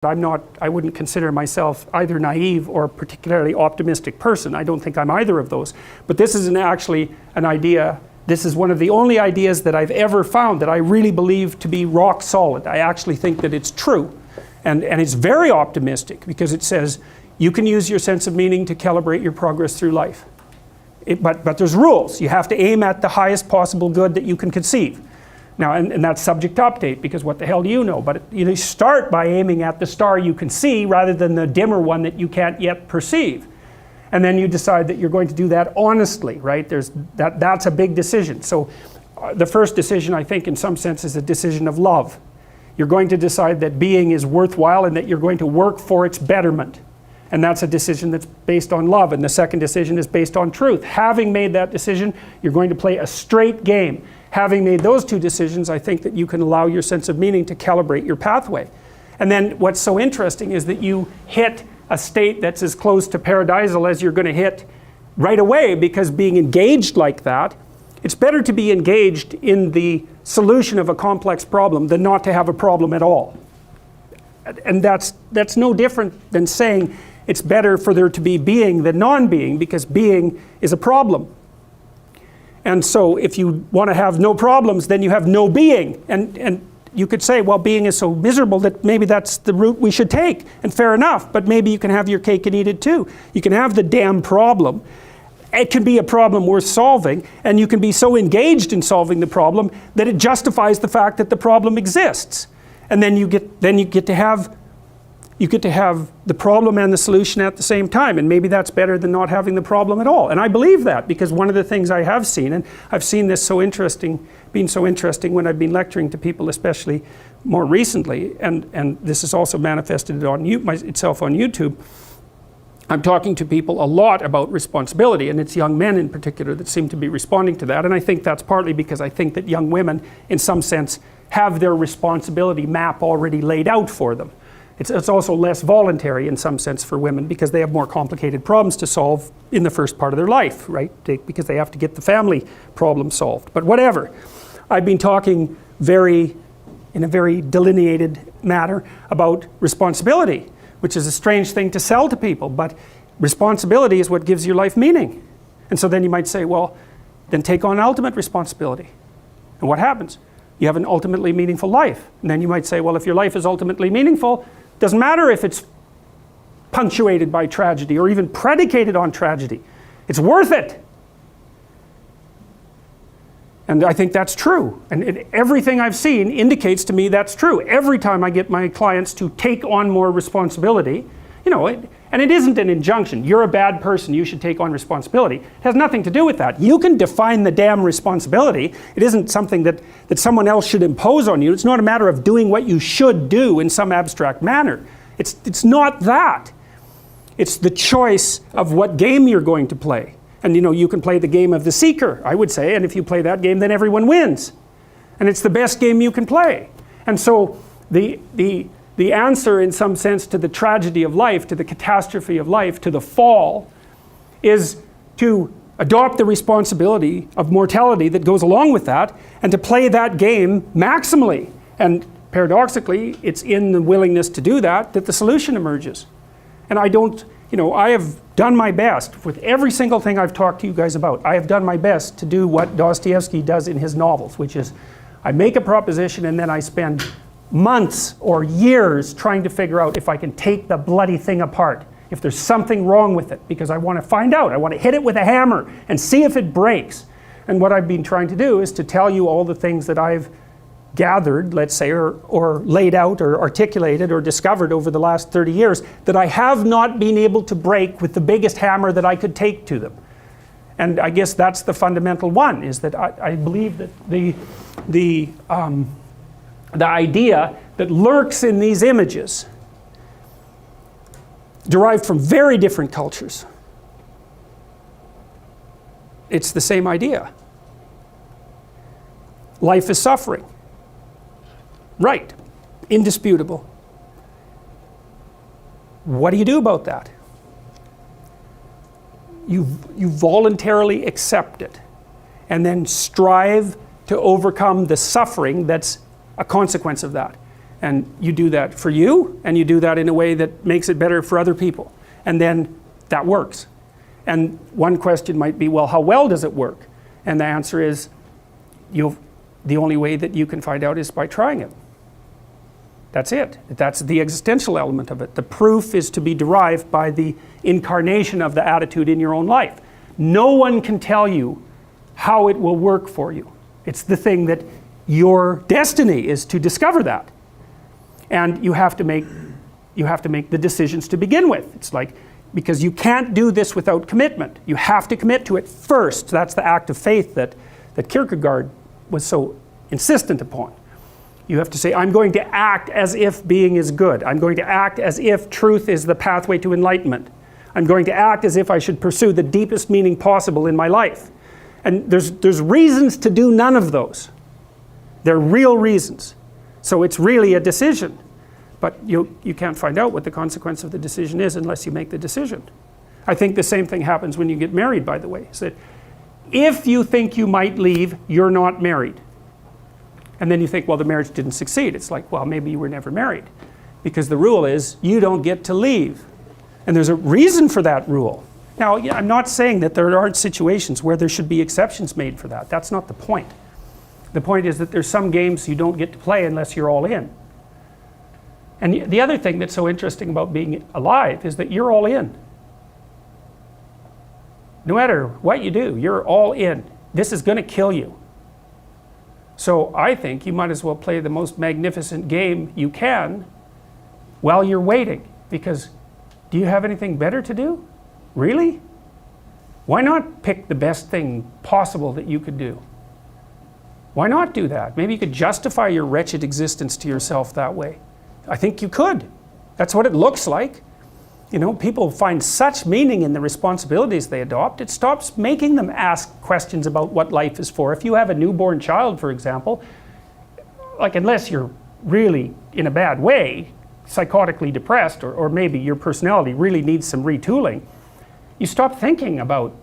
I wouldn't consider myself either naive or particularly optimistic person. I don't think I'm either of those. But this is actually an idea, this is one of the only ideas that I've ever found that I really believe to be rock solid. I actually think that it's true. And it's very optimistic because it says you can use your sense of meaning to calibrate your progress through life. But there's rules. You have to aim at the highest possible good that you can conceive. Now, and that's subject to update, because what the hell do you know? But you start by aiming at the star you can see rather than the dimmer one that you can't yet perceive. And then you decide that you're going to do that honestly, right? That's a big decision. So the first decision, I think, in some sense, is a decision of love. You're going to decide that being is worthwhile and that you're going to work for its betterment. And that's a decision that's based on love. And the second decision is based on truth. Having made that decision, you're going to play a straight game. Having made those two decisions, I think that you can allow your sense of meaning to calibrate your pathway. And then what's so interesting is that you hit a state that's as close to paradisal as you're going to hit right away, because being engaged like that, it's better to be engaged in the solution of a complex problem than not to have a problem at all. And that's no different than saying it's better for there to be being than non-being, because being is a problem. And so if you want to have no problems, then you have no being. And you could say, well, being is so miserable that maybe that's the route we should take. And fair enough, but maybe you can have your cake and eat it too. You can have the damn problem. It can be a problem worth solving, and you can be so engaged in solving the problem that it justifies the fact that the problem exists. And then you get to have the problem and the solution at the same time, and maybe that's better than not having the problem at all. And I believe that, because one of the things I have seen, and I've seen this being so interesting when I've been lecturing to people, especially more recently, and this has also manifested itself on YouTube. I'm talking to people a lot about responsibility, and it's young men in particular that seem to be responding to that. And I think that's partly because I think that young women, in some sense, have their responsibility map already laid out for them. It's also less voluntary in some sense for women, because they have more complicated problems to solve in the first part of their life, right? Because they have to get the family problem solved. But whatever. I've been talking in a very delineated manner about responsibility, which is a strange thing to sell to people, but responsibility is what gives your life meaning. And so then you might say, well, then take on ultimate responsibility. And what happens? You have an ultimately meaningful life. And then you might say, well, if your life is ultimately meaningful, doesn't matter if it's punctuated by tragedy or even predicated on tragedy. It's worth it. And I think that's true. And everything I've seen indicates to me that's true. Every time I get my clients to take on more responsibility, and it isn't an injunction. You're a bad person, you should take on responsibility. It has nothing to do with that. You can define the damn responsibility. It isn't something that someone else should impose on you. It's not a matter of doing what you should do in some abstract manner. It's not that. It's the choice of what game you're going to play. And you can play the game of the seeker, I would say, and if you play that game, then everyone wins. And it's the best game you can play. And so the answer, in some sense, to the tragedy of life, to the catastrophe of life, to the fall, is to adopt the responsibility of mortality that goes along with that, and to play that game maximally. And paradoxically, it's in the willingness to do that the solution emerges. And I have done my best with every single thing I've talked to you guys about. I have done my best to do what Dostoevsky does in his novels, which is I make a proposition and then I spend months or years trying to figure out if I can take the bloody thing apart, if there's something wrong with it, because I want to find out. I want to hit it with a hammer and see if it breaks. And what I've been trying to do is to tell you all the things that I've gathered, let's say, or laid out or articulated or discovered over the last 30 years that I have not been able to break with the biggest hammer that I could take to them. And I guess that's the fundamental one, is that I believe that the idea that lurks in these images, derived from very different cultures, it's the same idea. Life is suffering. Right. Indisputable. What do you do about that? You voluntarily accept it and then strive to overcome the suffering that's a consequence of that. And you do that for you, and you do that in a way that makes it better for other people. And then that works. And one question might be, well, how well does it work? And the answer is, the only way that you can find out is by trying it. That's it. That's the existential element of it. The proof is to be derived by the incarnation of the attitude in your own life. No one can tell you how it will work for you. It's the thing that your destiny is to discover that. And you have to make the decisions to begin with. It's like, because you can't do this without commitment. You have to commit to it first. That's the act of faith that Kierkegaard was so insistent upon. You have to say, I'm going to act as if being is good. I'm going to act as if truth is the pathway to enlightenment. I'm going to act as if I should pursue the deepest meaning possible in my life. And there's reasons to do none of those. They're real reasons. So it's really a decision. But you can't find out what the consequence of the decision is unless you make the decision. I think the same thing happens when you get married, by the way. Is that if you think you might leave, you're not married. And then you think, well, the marriage didn't succeed. It's like, well, maybe you were never married. Because the rule is, you don't get to leave. And there's a reason for that rule. Now, I'm not saying that there aren't situations where there should be exceptions made for that. That's not the point. The point is that there's some games you don't get to play unless you're all in. And the other thing that's so interesting about being alive is that you're all in. No matter what you do, you're all in. This is going to kill you. So I think you might as well play the most magnificent game you can while you're waiting. Because do you have anything better to do? Really? Why not pick the best thing possible that you could do? Why not do that? Maybe you could justify your wretched existence to yourself that way. I think you could. That's what it looks like. You know, people find such meaning in the responsibilities they adopt. It stops making them ask questions about what life is for. If you have a newborn child, for example, like unless you're really in a bad way, psychotically depressed, or maybe your personality really needs some retooling, you stop thinking about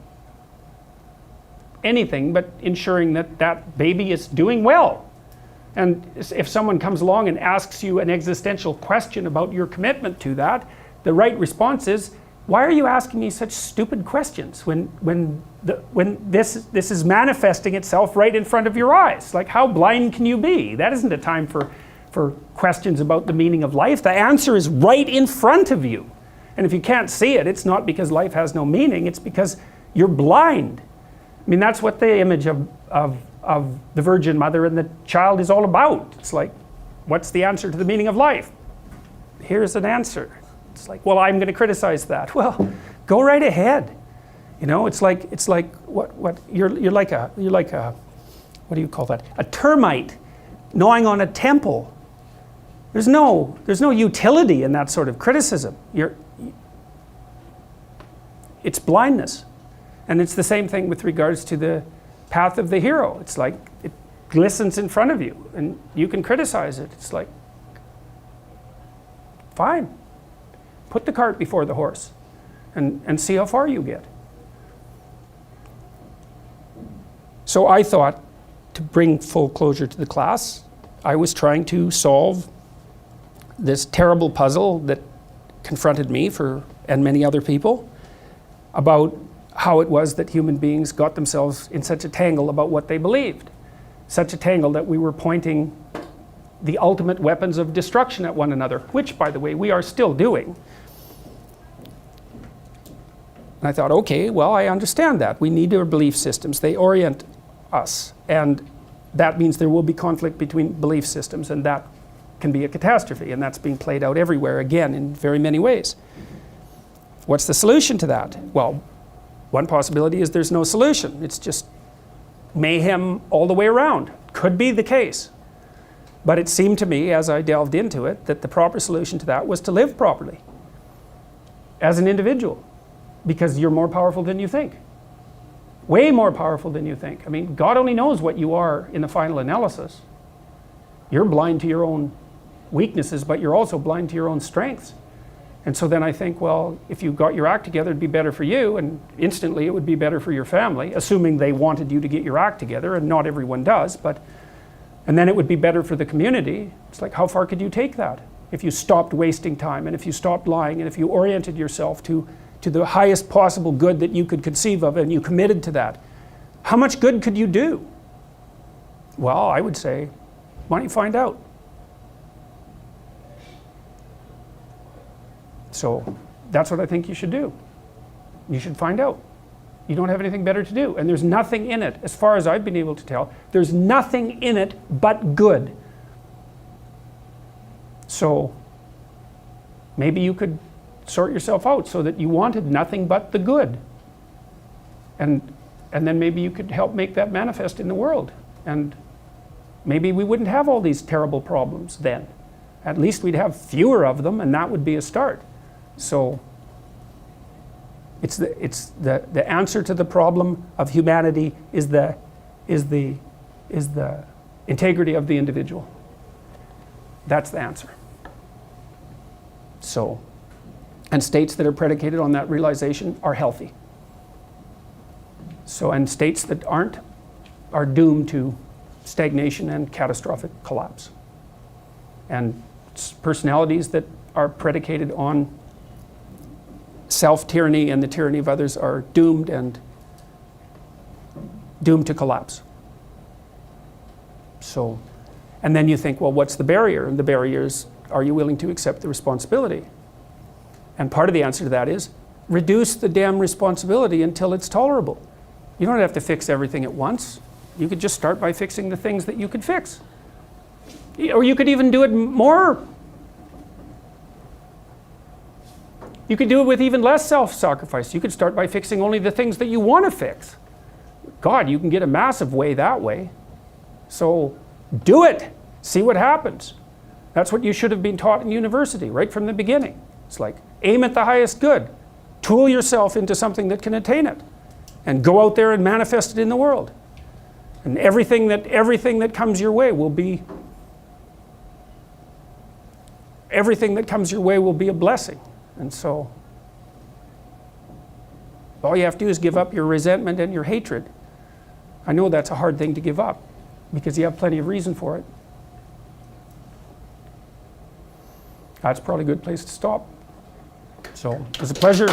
anything but ensuring that that baby is doing well. And if someone comes along and asks you an existential question about your commitment to that, the right response is, why are you asking me such stupid questions when this is manifesting itself right in front of your eyes? Like, how blind can you be? That isn't a time for questions about the meaning of life. The answer is right in front of you. And if you can't see it, it's not because life has no meaning, it's because you're blind. I mean, that's what the image of the Virgin Mother and the child is all about. It's like, what's the answer to the meaning of life? Here's an answer. It's like, well, I'm going to criticize that. Well, go right ahead. You know, it's like what you're like a what do you call that? A termite gnawing on a temple. There's no utility in that sort of criticism. It's blindness. And it's the same thing with regards to the path of the hero. It's like it glistens in front of you and you can criticize it. It's like, fine. Put the cart before the horse and see how far you get. So I thought, to bring full closure to the class, I was trying to solve this terrible puzzle that confronted me and many other people about how it was that human beings got themselves in such a tangle about what they believed. Such a tangle that we were pointing the ultimate weapons of destruction at one another, which, by the way, we are still doing. And I thought, okay, well, I understand that. We need our belief systems. They orient us. And that means there will be conflict between belief systems, and that can be a catastrophe. And that's being played out everywhere, again, in very many ways. What's the solution to that? Well, one possibility is there's no solution. It's just mayhem all the way around. Could be the case. But it seemed to me, as I delved into it, that the proper solution to that was to live properly as an individual, because you're more powerful than you think. Way more powerful than you think. I mean, God only knows what you are in the final analysis. You're blind to your own weaknesses, but you're also blind to your own strengths. And so then I think, well, if you got your act together, it'd be better for you, and instantly it would be better for your family, assuming they wanted you to get your act together, and not everyone does, but And then it would be better for the community. It's like, how far could you take that? If you stopped wasting time, and if you stopped lying, and if you oriented yourself to the highest possible good that you could conceive of, and you committed to that, how much good could you do? Well, I would say, why don't you find out? So that's what I think you should do. You should find out. You don't have anything better to do. And there's nothing in it, as far as I've been able to tell, there's nothing in it but good. So maybe you could sort yourself out so that you wanted nothing but the good. And then maybe you could help make that manifest in the world. And maybe we wouldn't have all these terrible problems then. At least we'd have fewer of them, and that would be a start. So it's the answer to the problem of humanity is the integrity of the individual. That's the answer. So, and states that are predicated on that realization are healthy. So, and states that aren't are doomed to stagnation and catastrophic collapse. And personalities that are predicated on self-tyranny and the tyranny of others are doomed to collapse. So, and then you think, well, what's the barrier? And the barrier is, are you willing to accept the responsibility? And part of the answer to that is, reduce the damn responsibility until it's tolerable. You don't have to fix everything at once. You could just start by fixing the things that you could fix. Or you could even do it more. You could do it with even less self-sacrifice. You could start by fixing only the things that you want to fix. God, you can get a massive way that way. So do it. See what happens. That's what you should have been taught in university right from the beginning. It's like, aim at the highest good. Tool yourself into something that can attain it. And go out there and manifest it in the world. And everything that comes your way will be a blessing. And so all you have to do is give up your resentment and your hatred. I know that's a hard thing to give up because you have plenty of reason for it. That's probably a good place to stop. So it was a pleasure.